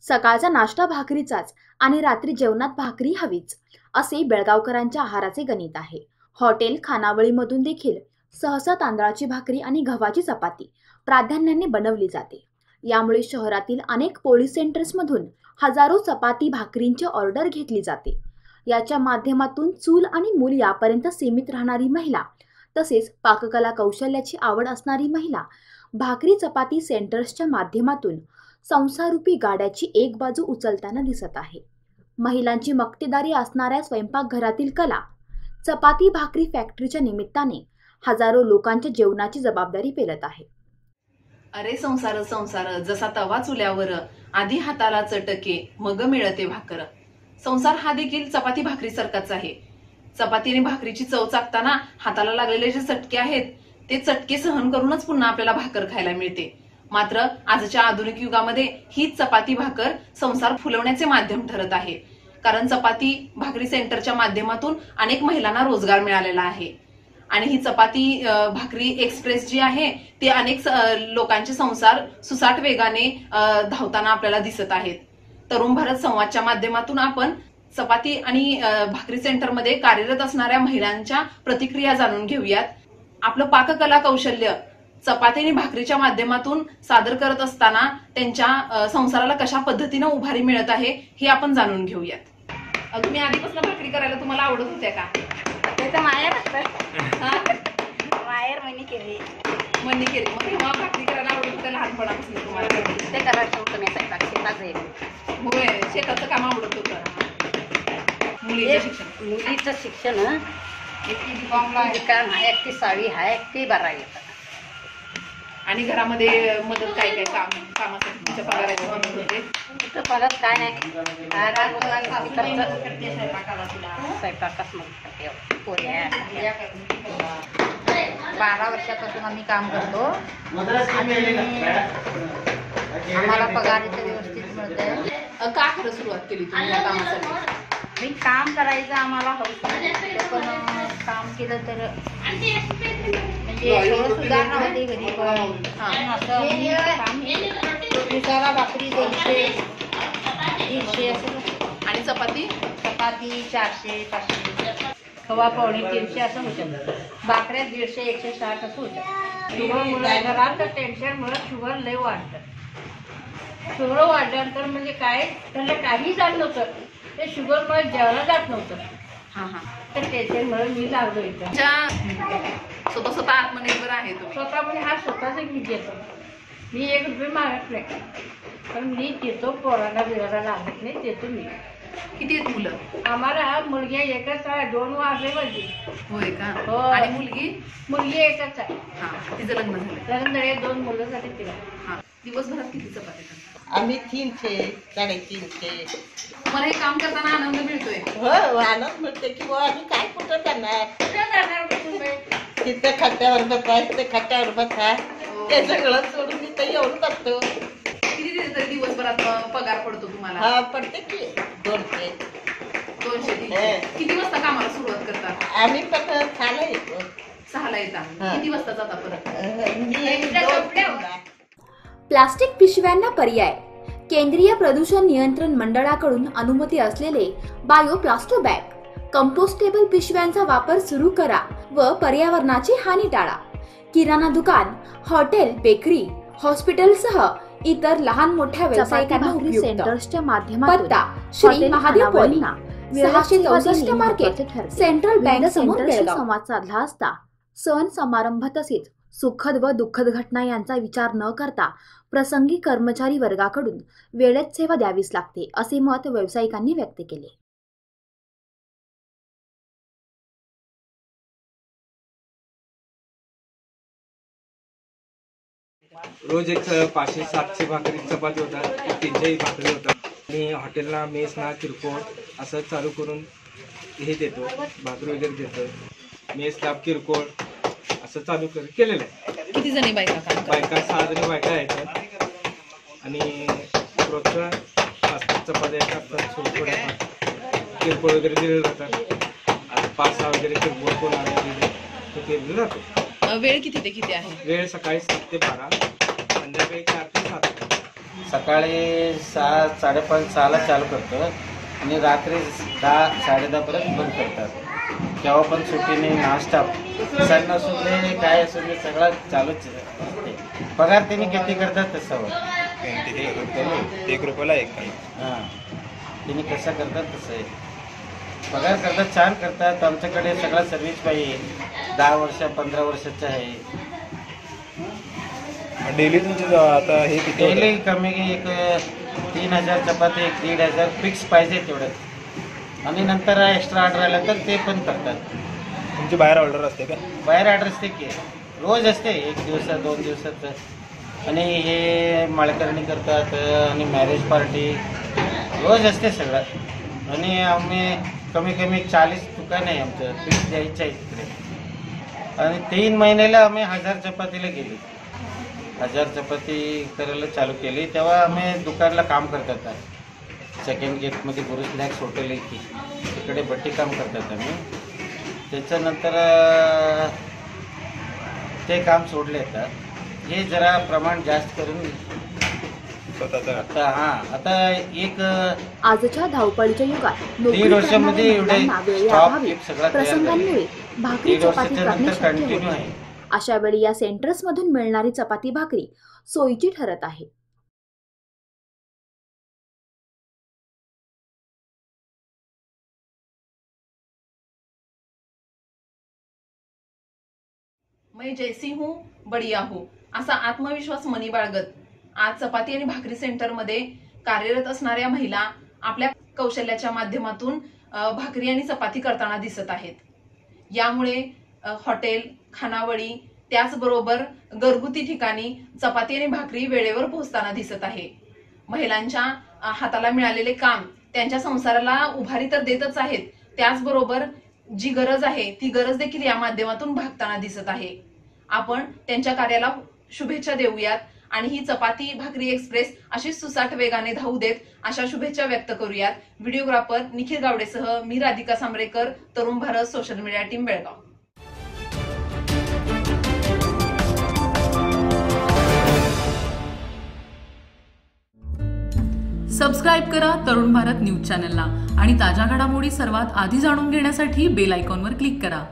सकाळचा नाश्ता भाकरीचाच आणि रात्री जेवणात भाकरी हवीच असे बेळगावकरांच्या आहाराचे गणित आहे. हॉटेल खानावळीमधून देखील सहसा तांदळाची भाकरी आणि गव्हाची चपाती प्राधान्याने बनवली जाते. यामुळे शहरातील अनेक पोलीस सेंटर्समधून हजारो चपाती भाकरींची ऑर्डर घेतली जाते. याच्या माध्यमातून चूल आणि मूल यापर्यंत सीमित राहणारी महिला तसेच पाककला कौशल्याची आवड असणारी महिला भाकरी चपाती सेंटर्सच्या माध्यमातून संसारूपी गाड्याची एक बाजू उचलताना दिसत आहे. महिलांची मक्तेदारी असणाऱ्या स्वयंपाकघरातील कला चपाती भाकरी फॅक्टरीच्या निमित्ताने हजारो लोकांच्या जेवणाची जबाबदारी पेलत आहे. अरे संसार संसार जसा तवा चुल्यावर, आधी हाताला चटके मग मिळते भाकर. संसार हा देखील चपाती भाकरी सारखाच आहे. चपाती आणि भाकरीची चव चाकताना हाताला लागलेले जे चटके आहेत ते चटके सहन करूनच पुन्हा आपल्याला भाकर खायला मिळते. मात्र आजच्या आधुनिक युगामध्ये हीच चपाती भाकर संसार फुलवण्याचे माध्यम ठरत आहे. कारण चपाती भाकरी सेंटरच्या माध्यमातून अनेक महिलांना रोजगार मिळालेला आहे आणि ही चपाती भाकरी एक्सप्रेस जी आहे ती अनेक लोकांचे संसार सुसाट वेगाने धावताना आपल्याला दिसत आहेत. तरुण भारत संवादच्या माध्यमातून आपण चपाती आणि भाकरी सेंटरमध्ये कार्यरत असणाऱ्या महिलांच्या प्रतिक्रिया जाणून घेऊयात. आपलं पाककला कौशल्य चपाती आणि भाकरीच्या माध्यमातून सादर करत असताना त्यांच्या संसाराला कशा पद्धतीने उभारी मिळत आहे हे आपण जाणून घेऊयात. तुम्ही आधीपासून भाकरी करायला तुम्हाला आवडत होत्या का? माहेर मनी केली. मग तेव्हा भाकरी करायला आवडत होत्या लहानपणापासून तुम्हाला? ते करायचं होतं मी स्वयंपाक शेतात जाईल. होय, शेताचं काम आवडत होतं. मुलीचं शिक्षण एकटी सावी आहे, एकटी बारावी. आणि घरामध्ये मदत काय काय कामासाठी तुमच्या पगाराची मदत होते? परत काय नाही, स्वयंपाकाच मदत करते. पोऱ्या 12 वर्षापासून आम्ही काम करतो आणि आम्हाला पगार इथे व्यवस्थित मिळते. का खरं सुरुवात केली तुम्ही या कामासाठी? मी काम करायचं आम्हाला हौस नाही, पण काम केलं तर म्हणजे सुधारणा होते घरी. असं काम भाकरी 200-150 असं आणि चपाती 400-500, खवा 250-300 असं होतं. भाकऱ्या 150-160 असं होतं. शुगरमुळे घरात टेन्शनमुळे शुगर लय वाढतं. शुगर वाढल्यानंतर म्हणजे काय त्यांना काही जात नव्हतं. ते शुगरमुळे जेवण जात नव्हतं. तर टेन्शनमुळे मी लागलो इथं. स्वतः आत्मनिर्भर आहे तो. स्वतः म्हणजे हा स्वतःच मी देतो. मी 1 रुपये मागत नाही, पण मी देतो. पोराला बिराला लागत नाही, देतो मी. किती आहेत मुलं? आम्हाला मुलगी एकच आहे, 2 वाजले माझी. होय का? हो. आणि मुलगी एकच आहे. तिचं लग्न झालं? 2 मुलं झाली तिला. दिवसभरात किती चपाती करता? आम्ही 300-350. तुम्हाला हे काम करताना आनंद मिळतोय? हो, आनंद मिळते की बुवा आम्ही काय कुठं करणार. तिथं खट्ट्यावर बसाय, तिथे खट्ट्यावर बसा, ते सगळं सोडून मी तर येऊन करतो. किती तरी दिवसभरात पगार पडतो तुम्हाला? हा, पडते की 200. किती वाजता कामाला सुरुवात करता? आम्ही पण 6ला येतो. 6ला येता. किती वाजता जाता परत? प्लास्टिक पिशव्यांना पर्याय. केंद्रीय प्रदूषण नियंत्रण मंडळाकडून अनुमती असलेले बायो प्लास्टो बॅग, कंपोस्टेबल पिशव्यांचा वापर सुरू करा व पर्यावरणाची हानी टाळा. किराणा दुकान, हॉटेल, बेकरी, हॉस्पिटलसह इतर लहान मोठ्या व्यावसायिकांना उपयुक्त. सेंटर्सच्या माध्यमातून पत्ता Shri Mahadev colony 664 market, central bank समोर बेळगाव. संवाद साधला असता सण समारंभ तसेच सुखद व दुःखद घटना यांचा विचार न करता प्रसंगी कर्मचारी वर्गाकडून वेळेत सेवा द्यावीच लागते असे मत व्यावसायिकांनी व्यक्त केले. रोज एक 500-700 भाकरी चपाती होतात, 300 भाकरी होतात. आणि हॉटेलला मेसना किरकोळ असं चालू करून हे देतो, भाकरी वगैरे देतो. मेसला किरकोळ असं चालू केलेलं आहे. किती जणी बायका? 6 जणी बायका आहेत आणि रोजचं 5 चपात्या असतात. थोड्या किरकोळ वगैरे दिले जातात. 5-6 वगैरे किरकोळ कोण आले ते केलं जातो. वेळ किती ते किती आहे? वेळ सकाळी 7 ते 12, संध्याकाळी 4 ते 7. सकाळी 6, 5:30, 6ला चालू करतो आणि रात्री 10, 10:30 पर्यंत बंद करतात. केव्हा पण सुट्टी नाही, नाश्ता सण असून दे काय असून दे सगळं चालूच असते. पगार त्यांनी किती करतात तसं ₹1 एक काही. हां त्यांनी कसं करतात तसं आहे. पगार करतात, छान करतात. आमच्याकडे सगळा सर्व्हिस पाहिजे. 10 वर्ष 15 वर्षाचं आहे. डेली तुमचे आता हे किती होतं? डेली कमी एक 3,000 चपाती, 1,500 फिक्स पाहिजे तेवढं. आणि नंतर एक्स्ट्रा ऑर्डर आलं तर ते पण करतात. तुमची बाहेर ऑर्डर असते का? बाहेर ऑर्डर असते की रोज असते, 1 दिवसात 2 दिवसात. आणि हे माळकर्णी करतात आणि मॅरेज पार्टी रोज असते सगळं. आणि आम्ही कमी कमी 40 दुकान आहे आमचं, फिक्स द्यायचं आहे तिकडे. आणि 3 महिन्याला आम्ही 1000 चपातीला गेली. 1000 चपाती करायला चालू केली तेव्हा आम्ही दुकानला काम करतात. सेकंड गेटमध्ये गुरु स्नॅक्स हॉटेल आहे की तिकडे भट्टी काम करतात आम्ही. त्याच्यानंतर ते काम सोडले. आता हे जरा प्रमाण जास्त करून आता एक आजच्या धावपळीच्या युगात नोकरी 1.5 वर्षामध्ये करणाऱ्या एवढे मुलांना वेळ स्टॉप अभावी सगळा तयार प्रसंगांमुळे झाले. भाकरी 1.5 चपाती वर्षाच्या करणे नंतर शक्य होत कंटिन्यू नाही. आहे. अशा वेळी या सेंटर्स मधून मिळणारी चपाती भाकरी सोयीची ठरत आहे. मैं जैसी हूँ बढिया हूँ असा आत्मविश्वास मनी बाळगत आज चपाती आणि भाकरी सेंटरमध्ये कार्यरत असणाऱ्या महिला आपल्या कौशल्याच्या माध्यमातून भाकरी आणि चपाती करताना दिसत आहेत. यामुळे हॉटेल, खानावळी त्याचबरोबर घरगुती ठिकाणी चपाती आणि भाकरी वेळेवर पोहोचताना दिसत आहे. महिलांच्या हाताला मिळालेले काम त्यांच्या संसाराला उभारी तर देतच आहेत, त्याचबरोबर जी गरज आहे ती गरज देखील या माध्यमातून भागताना दिसत आहे. आपण त्यांच्या कार्याला शुभेच्छा देऊयात आणि ही चपाती भाकरी एक्सप्रेस अशी सुसाट वेगाने धावू देत अशा शुभेच्छा व्यक्त करूयात. व्हिडिओग्राफर निखिल गावडेसह मी Radhika Sambrekar, Tarun Bharat social media team Belgaum. Subscribe करा तरुण भारत न्यूज चॅनलला आणि ताज्या घडामोडी सर्वात आधी जाणून घेण्यासाठी बेल आयकॉनवर क्लिक करा.